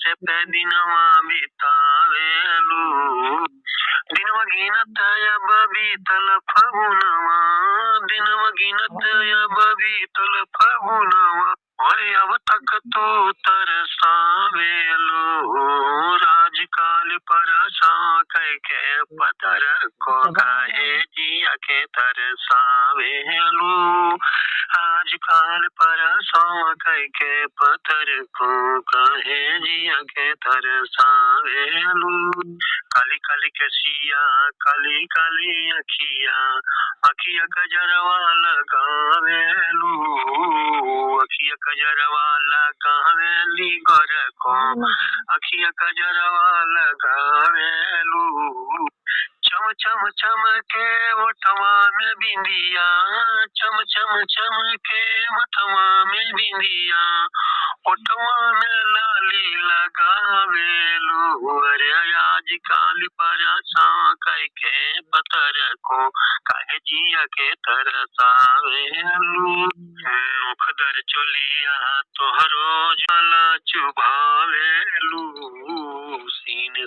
कैसे पे दिनवा बितावेलू। दिनवा गिनत अब बीतल फगुनवा, दिनवा गिनत अब बीतल फगुनवा, अरे अब तक तू तरसावेलू। राजकाल परसा कह के पतर को काहे जिया के तरसावेलू। आजकल परसा कह के पतर को काहे जिया के तरसावेलू। काली काली कसिया काली काली अखिया, अखिया कजरवा लगावेलू, अखिया कजरवा लगावेली गोर को, अखिया कजरवा लगावेलू। चम चम चम के ओठवा में बिंदिया, चम चम चम के ओठवा में बिंदिया, ओठवा में लाली लगावेलू। अरे आजकल परसा कह के पतर को काहे जिया के तरसावेलू। मुखदर चलिया तोहरो जला चुभावेलू, सीन